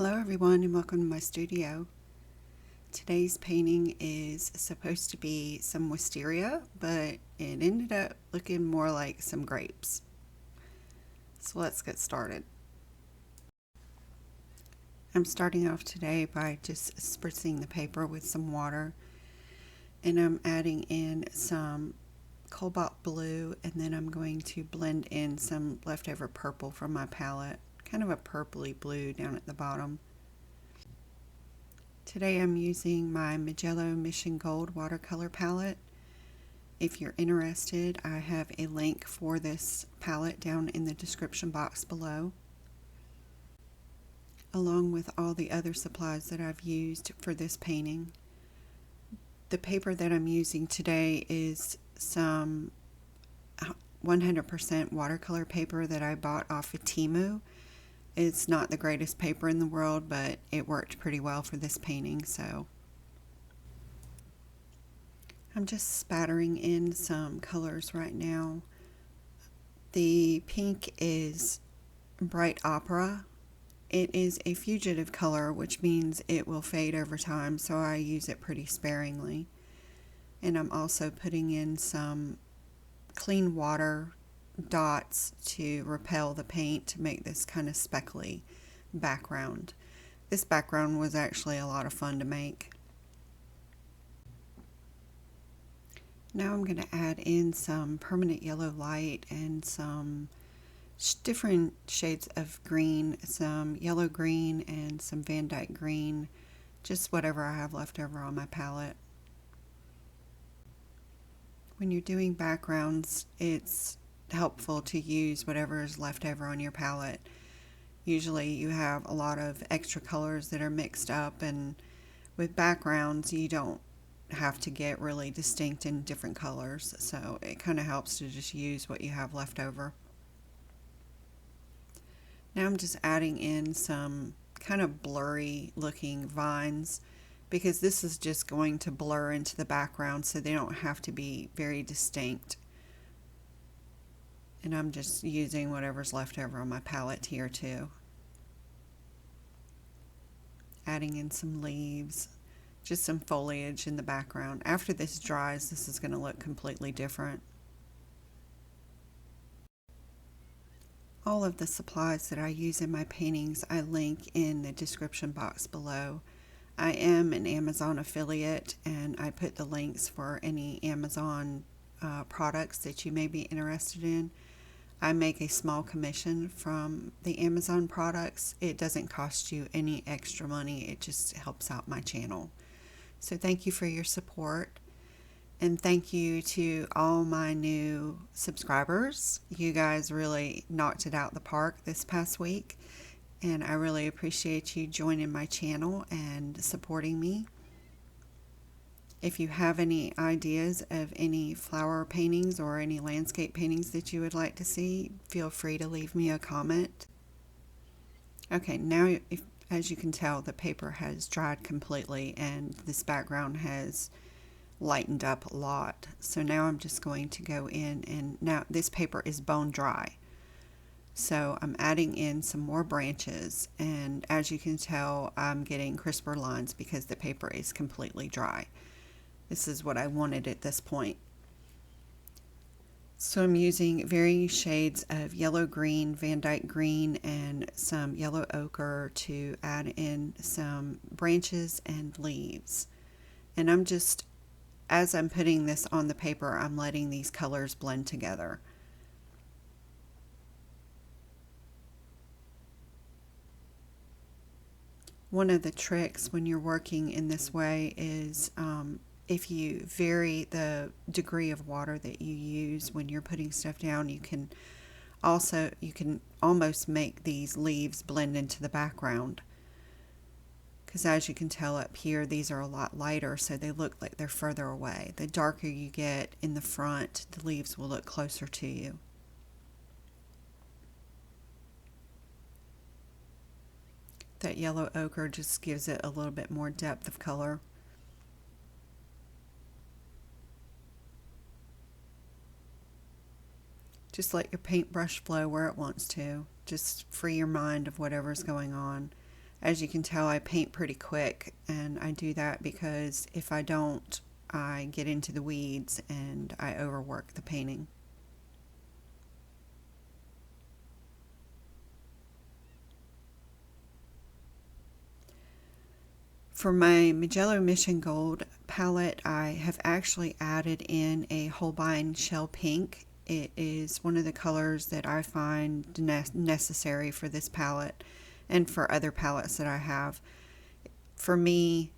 Hello everyone and welcome to my studio. Today's painting is supposed to be some wisteria, but it ended up looking more like some grapes. So let's get started. I'm starting off today by just spritzing the paper with some water, and I'm adding in some cobalt blue, and then I'm going to blend in some leftover purple from my palette, kind of a purpley blue down at the bottom. Today I'm using my Magello Mission Gold watercolor palette. If you're interested, I have a link for this palette down in the description box below, along with all the other supplies that I've used for this painting. The paper that I'm using today is some 100% watercolor paper that I bought off of Temu. It's not the greatest paper in the world, but it worked pretty well for this painting, so I'm just spattering in some colors right now. The pink is bright opera. It is a fugitive color, which means it will fade over time, so I use it pretty sparingly. And I'm also putting in some clean water dots to repel the paint to make this kind of speckly background. This background was actually a lot of fun to make. Now I'm going to add in some permanent yellow light and some different shades of green, some yellow green and some Van Dyke green, just whatever I have left over on my palette. When you're doing backgrounds, it's helpful to use whatever is left over on your palette. Usually you have a lot of extra colors that are mixed up, and with backgrounds you don't have to get really distinct in different colors, so it kind of helps to just use what you have left over. Now I'm just adding in some kind of blurry looking vines, because this is just going to blur into the background so they don't have to be very distinct. And I'm just using whatever's left over on my palette here too. Adding in some leaves, just some foliage in the background. After this dries, this is going to look completely different. All of the supplies that I use in my paintings I link in the description box below. I am an Amazon affiliate, and I put the links for any Amazon products that you may be interested in. I make a small commission from the Amazon products. It doesn't cost you any extra money. It just helps out my channel. So thank you for your support. And thank you to all my new subscribers. You guys really knocked it out the park this past week. And I really appreciate you joining my channel and supporting me. If you have any ideas of any flower paintings or any landscape paintings that you would like to see, feel free to leave me a comment. Okay, now as you can tell, the paper has dried completely and this background has lightened up a lot. So now I'm just going to go in, and now this paper is bone dry. So I'm adding in some more branches, and as you can tell, I'm getting crisper lines because the paper is completely dry. This is what I wanted at this point. So I'm using varying shades of yellow green, Van Dyke green, and some yellow ochre to add in some branches and leaves. And I'm just, as I'm putting this on the paper, I'm letting these colors blend together. One of the tricks when you're working in this way is if you vary the degree of water that you use when you're putting stuff down, you can almost make these leaves blend into the background. Because as you can tell up here, these are a lot lighter, so they look like they're further away. The darker you get in the front, the leaves will look closer to you. That yellow ochre just gives it a little bit more depth of color. Just let your paintbrush flow where it wants to. Just free your mind of whatever's going on. As you can tell, I paint pretty quick, and I do that because if I don't, I get into the weeds and I overwork the painting. For my Magello Mission Gold palette, I have actually added in a Holbein Shell Pink. It is one of the colors that I find necessary for this palette and for other palettes that I have. For me,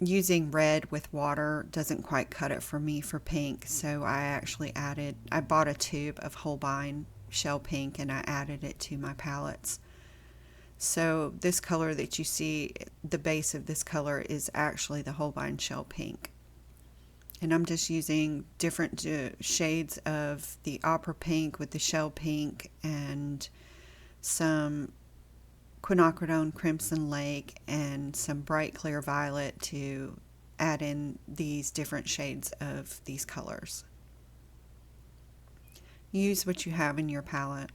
using red with water doesn't quite cut it for me for pink, so I bought a tube of Holbein Shell Pink and I added it to my palettes. So this color that you see, the base of this color is actually the Holbein Shell Pink. And I'm just using different shades of the Opera Pink with the Shell Pink and some quinacridone Crimson Lake and some bright clear violet to add in these different shades of these colors. Use what you have in your palette.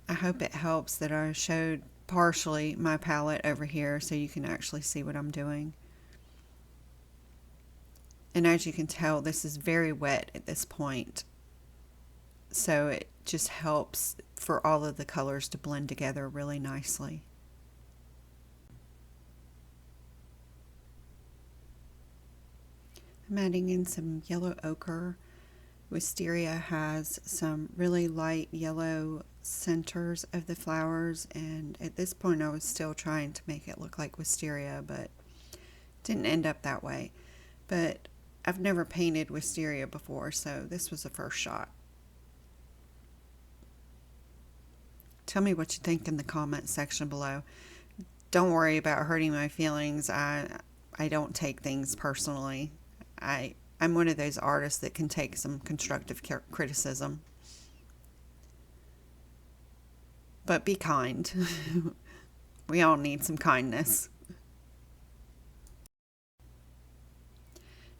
I hope it helps that I showed partially my palette over here so you can actually see what I'm doing. And as you can tell, this is very wet at this point, so it just helps for all of the colors to blend together really nicely. I'm adding in some yellow ochre. Wisteria has some really light yellow centers of the flowers, and at this point I was still trying to make it look like wisteria, but it didn't end up that way. But I've never painted wisteria before, so this was the first shot. Tell me what you think in the comments section below. Don't worry about hurting my feelings. I don't take things personally. I'm one of those artists that can take some constructive criticism. But be kind. We all need some kindness.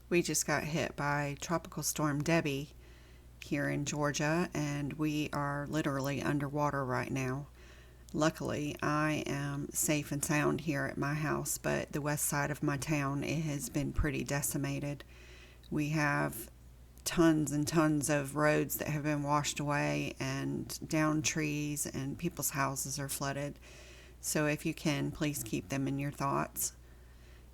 We just got hit by Tropical Storm Debbie here in Georgia, and we are literally underwater right now. Luckily, I am safe and sound here at my house, but the west side of my town, it has been pretty decimated. We have tons and tons of roads that have been washed away and down trees, and people's houses are flooded. So if you can, please keep them in your thoughts.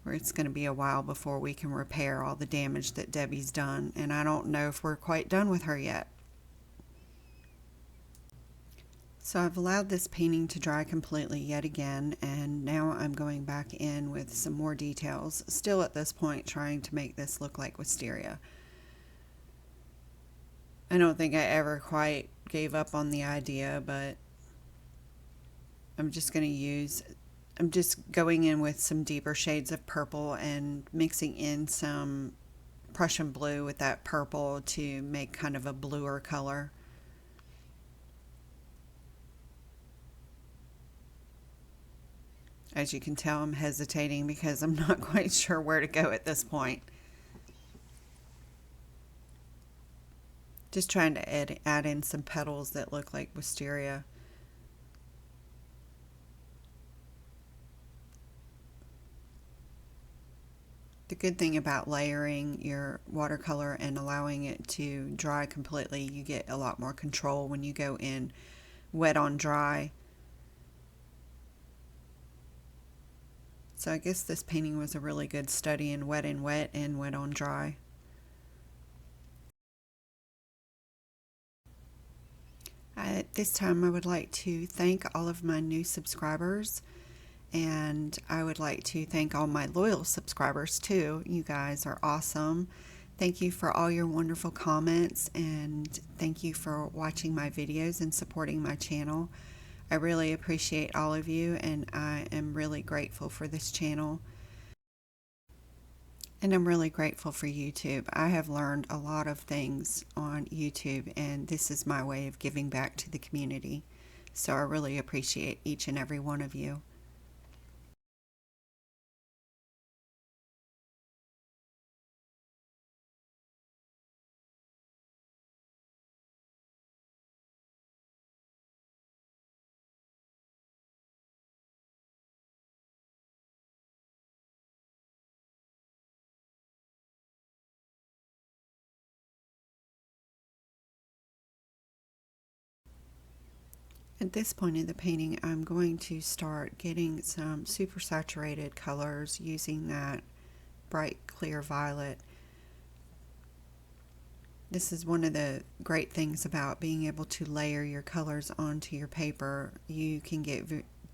It's going to be a while before we can repair all the damage that Debbie's done, and I don't know if we're quite done with her yet. So I've allowed this painting to dry completely yet again, and now I'm going back in with some more details, still at this point trying to make this look like wisteria. I don't think I ever quite gave up on the idea, but I'm just going in with some deeper shades of purple and mixing in some Prussian blue with that purple to make kind of a bluer color. As you can tell, I'm hesitating because I'm not quite sure where to go at this point. Just trying to add in some petals that look like wisteria. The good thing about layering your watercolor and allowing it to dry completely, you get a lot more control when you go in wet on dry. So I guess this painting was a really good study in wet and wet and wet on dry. At this time, I would like to thank all of my new subscribers, and I would like to thank all my loyal subscribers too. You guys are awesome. Thank you for all your wonderful comments, and thank you for watching my videos and supporting my channel. I really appreciate all of you, and I am really grateful for this channel. And I'm really grateful for YouTube. I have learned a lot of things on YouTube, and this is my way of giving back to the community. So I really appreciate each and every one of you. At this point in the painting, I'm going to start getting some super saturated colors using that bright clear violet. This is one of the great things about being able to layer your colors onto your paper. You can get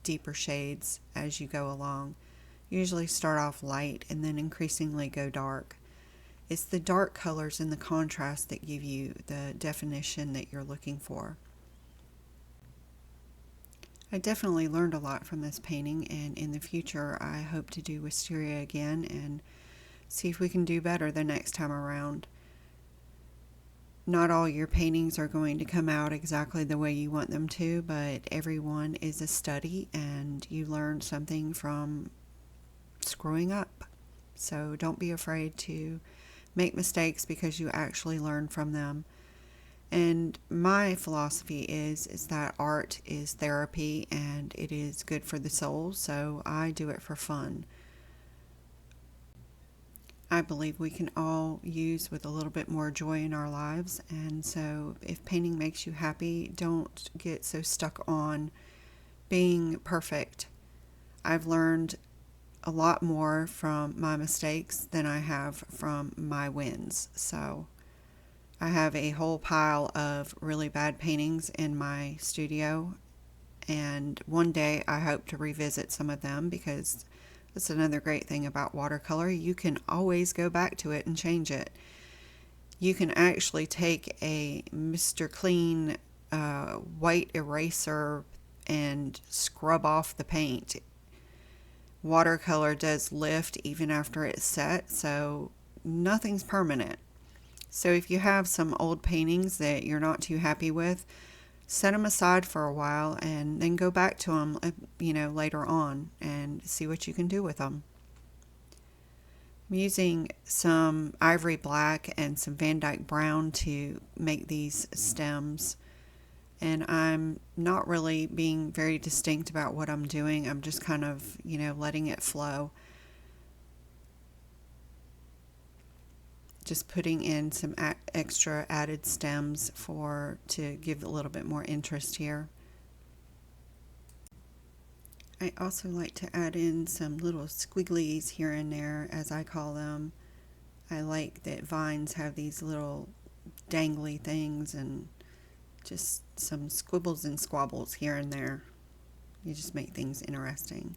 deeper shades as you go along. Usually start off light and then increasingly go dark. It's the dark colors and the contrast that give you the definition that you're looking for. I definitely learned a lot from this painting, and in the future I hope to do Wisteria again and see if we can do better the next time around. Not all your paintings are going to come out exactly the way you want them to, but every one is a study and you learn something from screwing up. So don't be afraid to make mistakes because you actually learn from them. And my philosophy is that art is therapy and it is good for the soul, so I do it for fun. I believe we can all use with a little bit more joy in our lives, and so if painting makes you happy, don't get so stuck on being perfect. I've learned a lot more from my mistakes than I have from my wins, so I have a whole pile of really bad paintings in my studio, and one day I hope to revisit some of them because that's another great thing about watercolor. You can always go back to it and change it. You can actually take a Mr. Clean white eraser and scrub off the paint. Watercolor does lift even after it's set, so nothing's permanent. So if you have some old paintings that you're not too happy with, set them aside for a while and then go back to them, later on and see what you can do with them. I'm using some ivory black and some Van Dyke brown to make these stems, and I'm not really being very distinct about what I'm doing. I'm just kind of, letting it flow. Just putting in some extra added stems to give a little bit more interest here. I also like to add in some little squigglies here and there, as I call them. I like that vines have these little dangly things and just some squibbles and squabbles here and there. You just make things interesting.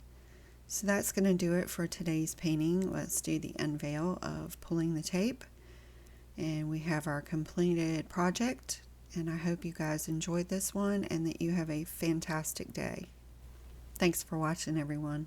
So that's going to do it for today's painting. Let's do the unveil of pulling the tape. And we have our completed project, and I hope you guys enjoyed this one and that you have a fantastic day. Thanks for watching, everyone.